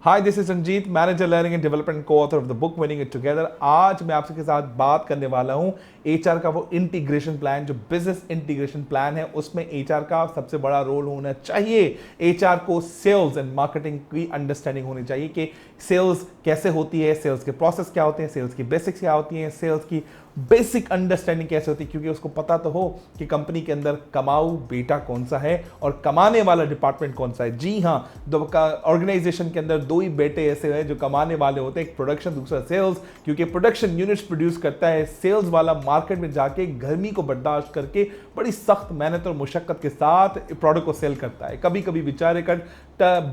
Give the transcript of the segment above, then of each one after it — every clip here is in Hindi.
Hi, this is Ranjit, manager learning and development co-author of the book winning it together. आज मैं आपके साथ बात करने वाला हूं एचआर का वो इंटीग्रेशन प्लान, जो बिजनेस इंटीग्रेशन प्लान है, उसमें एचआर का सबसे बड़ा रोल होना चाहिए। एचआर को सेल्स एंड मार्केटिंग की अंडरस्टैंडिंग होनी चाहिए कि सेल्स कैसे होती है, सेल्स के प्रोसेस क्या होते हैं, सेल्स की बेसिक्स क्या होती हैं, सेल्स की बेसिक अंडरस्टैंडिंग कैसे होती है, क्योंकि उसको पता तो हो कि कंपनी के अंदर कमाऊ बेटा कौन सा है और कमाने वाला डिपार्टमेंट कौन सा है। जी हाँ, ऑर्गेनाइजेशन के अंदर दो ही बेटे ऐसे हैं जो कमाने वाले होते हैं, एक प्रोडक्शन, दूसरा सेल्स। क्योंकि प्रोडक्शन यूनिट्स प्रोड्यूस करता है, सेल्स वाला मार्केट में जाके गर्मी को बर्दाश्त करके बड़ी सख्त मेहनत और मुशक्कत के साथ प्रोडक्ट को सेल करता है। कभी कभी बेचारे का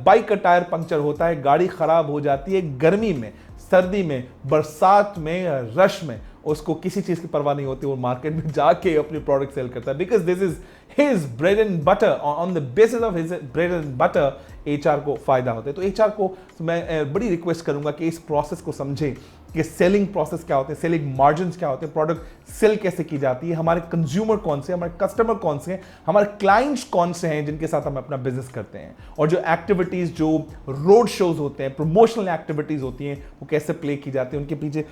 बाइक का टायर पंक्चर होता है, गाड़ी खराब हो जाती है, गर्मी में, सर्दी में, बरसात में, रश में, उसको किसी चीज की परवाह नहीं होती, वो मार्केट में जाके अपनी प्रोडक्ट सेल करता है, because this is his bread and butter. On the basis of his bread and butter HR को फायदा होता है। तो एचआर को मैं बड़ी रिक्वेस्ट करूंगा कि इस प्रोसेस को समझें कि सेलिंग प्रोसेस क्या होते हैं, सेलिंग मार्जिन्स क्या होते हैं, प्रोडक्ट सेल कैसे की जाती है, हमारे कंज्यूमर कौन से, हमारे कस्टमर कौन से हैं, हमारे क्लाइंट्स कौन से हैं जिनके साथ हम अपना बिजनेस करते हैं, और जो एक्टिविटीज, जो रोड शोज होते हैं, प्रमोशनल एक्टिविटीज होती हैं, वो कैसे प्ले की जाती है, उनके पीछे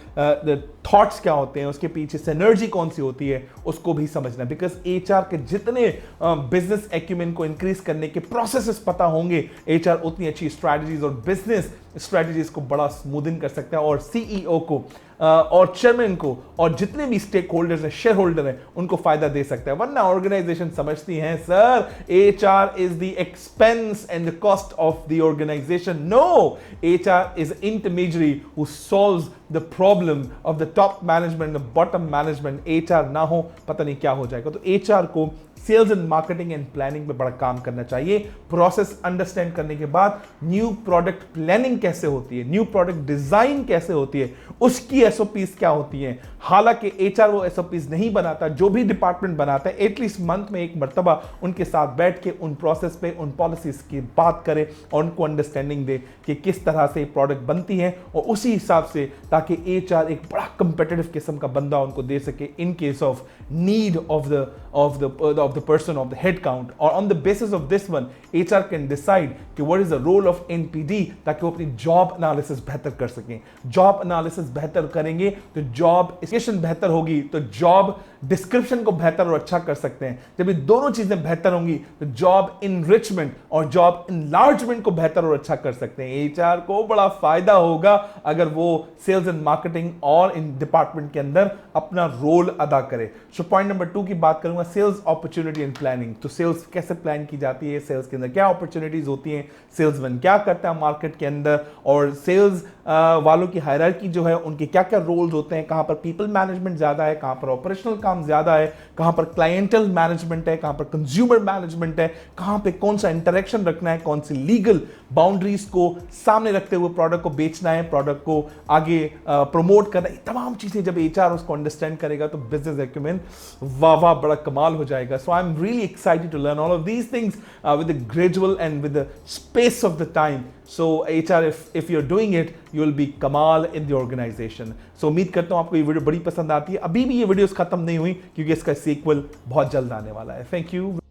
थॉट्स क्या होते हैं, उसके पीछे सिनर्जी कौन सी होती है, उसको भी समझना। बिकॉज एचआर के जितने बिजनेस एक्यूमेन को इंक्रीज करने के प्रोसेसेस पता होंगे, एचआर उतनी अच्छी स्ट्रैटेजीज और बिजनेस स्ट्रैटेजीज को बड़ा स्मूथिंग कर सकता है, और सीईओ को और चेयरमैन को और जितने भी स्टेक होल्डर्स हैं, शेयर होल्डर हैं, उनको फायदा दे सकता है। वरना ऑर्गेनाइजेशन समझती हैं sir HR is the expense and the cost of the organisation. No, HR is intermediary who solves the problem of the top management, the bottom management. HR ना हो, पता नहीं क्या हो जाएगा। तो एचआर को sales and marketing and planning पे बड़ा काम करना चाहिए। प्रोसेस अंडरस्टैंड करने के बाद न्यू प्रोडक्ट प्लानिंग कैसे होती है, न्यू प्रोडक्ट डिजाइन कैसे होती है, उसकी एसओपीज क्या होती हैं। हालांकि एचआर वो एसओपीज नहीं बनाता, जो भी डिपार्टमेंट बनाता है एटलीस्ट मंथ में एक मर्तबा उनके साथ बैठ के उन प्रोसेस पे, उन पॉलिसीज की बात करे और उनको अंडरस्टैंडिंग दे कि किस तरह से प्रोडक्ट बनती है, और उसी हिसाब से ताकि एचआर एक बड़ा कंपेटिटिव किस्म का बंदा उनको दे सके in case of need of the person, of the head count, or on the basis of this one HR can decide कि what is the role of NPD, ताकि वो अपनी जॉब एनालिसिस बेहतर कर सकें। जॉब एनालिसिस बेहतर करेंगे तो जॉब एप्लीकेशन बेहतर होगी, तो जॉब डिस्क्रिप्शन को बेहतर और अच्छा कर सकते हैं। जब ये दोनों चीजें बेहतर होंगी तो जॉब इनरिचमेंट और जॉब इनलार्जमेंट को बेहतर और अच्छा कर सकते हैं। एचआर को बड़ा फायदा होगा अगर वो सेल्स एंड मार्केटिंग और इन डिपार्टमेंट के अंदर अपना रोल अदा करे। सो पॉइंट नंबर 2 की बात करूंगा, सेल्स अपॉर्चुनिटी एंड प्लानिंग। तो सेल्स कैसे प्लान की जाती है, सेल्स के अंदर क्या अपॉर्चुनिटीज होती हैं, सेल्समैन क्या करता है मार्केट के अंदर, और सेल्स वालों की हायरार्की जो है, उनके क्या क्या रोल्स होते हैं, कहां पर पीपल मैनेजमेंट ज्यादा है, कहां पर ऑपरेशनल काम ज्यादा है, कहां पर क्लाइंटल मैनेजमेंट है, कहां पर कंज्यूमर मैनेजमेंट है, कहां पे कौन सा इंटरेक्शन रखना है, कौन सी लीगल बाउंड्रीज को सामने रखते हुए प्रोडक्ट को बेचना है, प्रोडक्ट को आगे प्रमोट करना है। तमाम चीजें जब एचआर उसको अंडरस्टैंड करेगा तो बिजनेस एक्यूमेन वाह वाह बड़ा कमाल हो जाएगा। So I am really excited to learn all of these things with the gradual and with the space of the time. So HR, if you're doing it, you will be कमाल in the organization. So उम्मीद करता हूँ आपको ये वीडियो बड़ी पसंद आती है। अभी भी ये वीडियोस खत्म नहीं हुई क्योंकि इसका सीक्वल बहुत जल्द आने वाला है। Thank you.